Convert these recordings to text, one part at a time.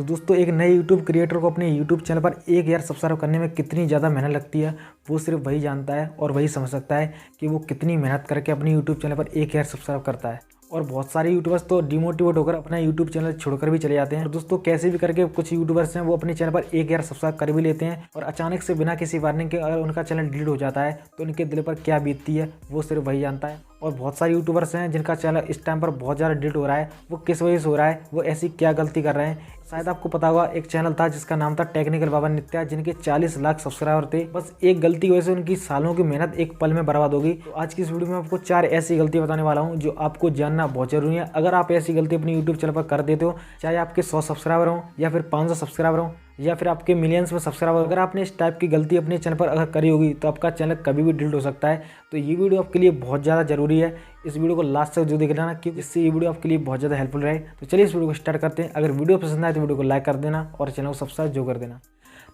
तो दोस्तों एक नए यूट्यूब क्रिएटर को अपने यूट्यूब चैनल पर 1000 सब्सक्राइब करने में कितनी ज़्यादा मेहनत लगती है वो सिर्फ वही जानता है और वही समझ सकता है कि वो कितनी मेहनत करके अपने यूट्यूब चैनल पर 1000 सब्सक्राइब करता है। और बहुत सारे यूट्यूबर्स तो डिमोटिवेट होकर अपना यूट्यूब चैनल छोड़कर भी चले जाते हैं। और दोस्तों कैसे भी करके कुछ यूट्यूबर्स हैं वो अपने चैनल पर 1000 सब्सक्राइब कर भी लेते हैं और अचानक से बिना किसी वार्निंग के अगर उनका चैनल डिलीट हो जाता है तो उनके दिल पर क्या बीतती है वो सिर्फ वही जानता है। और बहुत सारे यूट्यूबर्स हैं जिनका चैनल इस टाइम पर बहुत ज़्यादा डिलीट हो रहा है, वो किस वजह से हो रहा है, वो ऐसी क्या गलती कर रहे हैं। शायद आपको पता होगा एक चैनल था जिसका नाम था टेक्निकल बाबा नित्या, जिनके 40 लाख सब्सक्राइबर थे। बस एक गलती की वजह से उनकी सालों की मेहनत एक पल में बर्बाद होगी। तो आज की इस वीडियो में आपको 4 ऐसी गलती बताने वाला हूं जो आपको जानना बहुत जरूरी है। अगर आप ऐसी गलती अपनी यूट्यूब चैनल पर कर देते हो, चाहे आपके 100 सब्सक्राइबर हो या फिर 500 सब्सक्राइबर हो या फिर आपके मिलियंस में सब्सक्राइबर, अगर आपने इस टाइप की गलती अपने चैनल पर अगर करी होगी तो आपका चैनल कभी भी डिलीट हो सकता है। तो ये वीडियो आपके लिए बहुत ज़्यादा जरूरी है। इस वीडियो को लास्ट तक जो देख लेना क्योंकि इससे ये वीडियो आपके लिए बहुत ज़्यादा हेल्पफुल रहे। तो चलिए इस वीडियो को स्टार्ट करते हैं। अगर वीडियो पसंद आए तो वीडियो को लाइक कर देना और चैनल को सब्सक्राइब जो कर देना।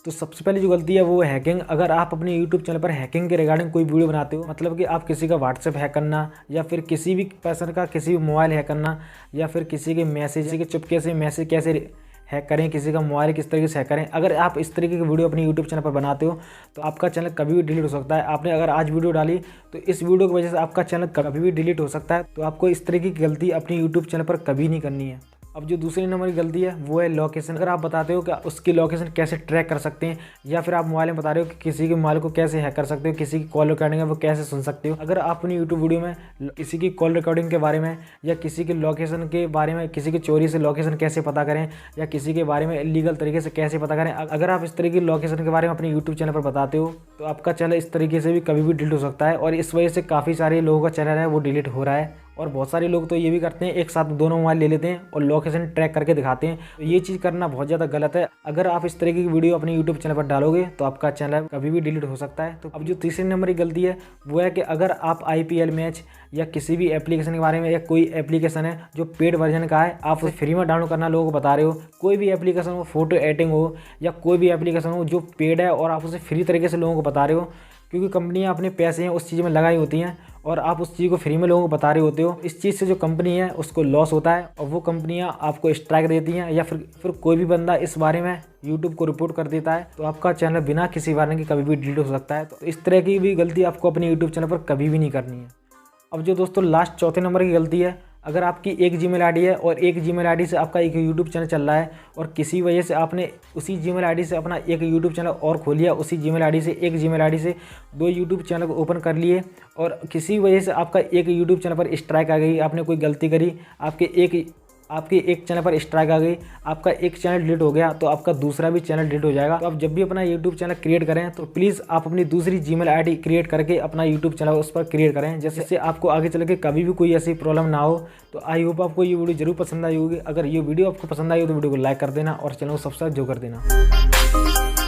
तो सबसे पहले जो गलती है वो है हैकिंग। अगर आप अपने यूट्यूब चैनल पर हैकिंग के रिगार्डिंग कोई वीडियो बनाते हो, मतलब कि आप किसी का व्हाट्सएप हैक करना या फिर किसी भी पर्सन का किसी भी मोबाइल हैक करना या फिर किसी के मैसेज के चुपके से मैसेज कैसे हैक करें, किसी का मोबाइल किस तरीके से हैक करें, अगर आप इस तरीके की वीडियो अपने यूट्यूब चैनल पर बनाते हो तो आपका चैनल कभी भी डिलीट हो सकता है। आपने अगर आज वीडियो डाली तो इस वीडियो की वजह से आपका चैनल कभी भी डिलीट हो सकता है। तो आपको इस तरीके की गलती अपने यूट्यूब चैनल पर कभी नहीं करनी है। अब जो दूसरी नंबर की गलती है वो है लोकेशन। अगर आप बताते हो कि उसकी लोकेशन कैसे ट्रैक कर सकते हैं या फिर आप मोबाइल में बता रहे हो कि किसी के मोबाइल को कैसे हैक कर सकते हो, किसी की कॉल रिकॉर्डिंग है वो कैसे सुन सकते हो। अगर आप अपनी यूट्यूब वीडियो में किसी की कॉल रिकॉर्डिंग के बारे में या किसी के लोकेशन के बारे में, किसी की चोरी से लोकेशन कैसे पता करें या किसी के बारे में इलीगल तरीके से कैसे पता करें, अगर आप इस तरीके की लोकेशन के बारे में अपने यूट्यूब चैनल पर बताते हो तो आपका चैनल इस तरीके से भी कभी भी डिलीट हो सकता है। और इस वजह से काफ़ी सारे लोगों का चैनल है वो डिलीट हो रहा है। और बहुत सारे लोग तो ये भी करते हैं एक साथ दोनों मोबाइल ले लेते हैं और लोकेशन ट्रैक करके दिखाते हैं। तो ये चीज़ करना बहुत ज़्यादा गलत है। अगर आप इस तरीके की वीडियो अपने यूट्यूब चैनल पर डालोगे तो आपका चैनल कभी भी डिलीट हो सकता है। तो अब जो तीसरी नंबर की गलती है वो है कि अगर आप IPL मैच या किसी भी एप्लीकेशन के बारे में, या कोई एप्लीकेशन है जो पेड वर्जन का है आप उसे फ्री में डाउनलोड करना लोगों को बता रहे हो, कोई भी एप्लीकेशन हो, फोटो एडिटिंग हो या कोई भी एप्लीकेशन हो जो पेड है और आप उसे फ्री तरीके से लोगों को बता रहे हो, क्योंकि कंपनियां अपने पैसे हैं उस चीज़ में लगाई होती हैं और आप उस चीज़ को फ्री में लोगों को बता रहे होते हो। इस चीज़ से जो कंपनी है उसको लॉस होता है और वो कंपनियां आपको स्ट्राइक देती हैं या फिर कोई भी बंदा इस बारे में यूट्यूब को रिपोर्ट कर देता है तो आपका चैनल बिना किसी वार्निंग के कभी भी डिलीट हो सकता है। तो इस तरह की भी गलती आपको अपने यूट्यूब चैनल पर कभी भी नहीं करनी है। अब जो दोस्तों लास्ट चौथे नंबर की गलती है, अगर आपकी एक जीमेल आईडी है और एक जीमेल आईडी से आपका एक यूट्यूब चैनल चल रहा है और किसी वजह से आपने उसी जीमेल आईडी से अपना एक यूट्यूब चैनल और खोल लिया, उसी जीमेल आईडी से एक जीमेल आईडी से 2 यूट्यूब चैनल को ओपन कर लिए और किसी वजह से आपका एक यूट्यूब चैनल पर स्ट्राइक आ गई, आपने कोई गलती करी, आपके एक चैनल पर स्ट्राइक आ गई, आपका एक चैनल डिलीट हो गया तो आपका दूसरा भी चैनल डिलीट हो जाएगा। तो आप जब भी अपना यूट्यूब चैनल क्रिएट करें तो प्लीज़ आप अपनी दूसरी जीमेल आईडी क्रिएट करके अपना यूट्यूब चैनल उस पर क्रिएट करें, जिससे आपको आगे चल के कभी भी कोई ऐसी प्रॉब्लम ना हो। तो आई होप आपको ये वीडियो जरूर पसंद आई होगी। अगर ये वीडियो आपको पसंद आई हो तो वीडियो को लाइक कर देना और चैनल को सब्सक्राइब जो कर देना।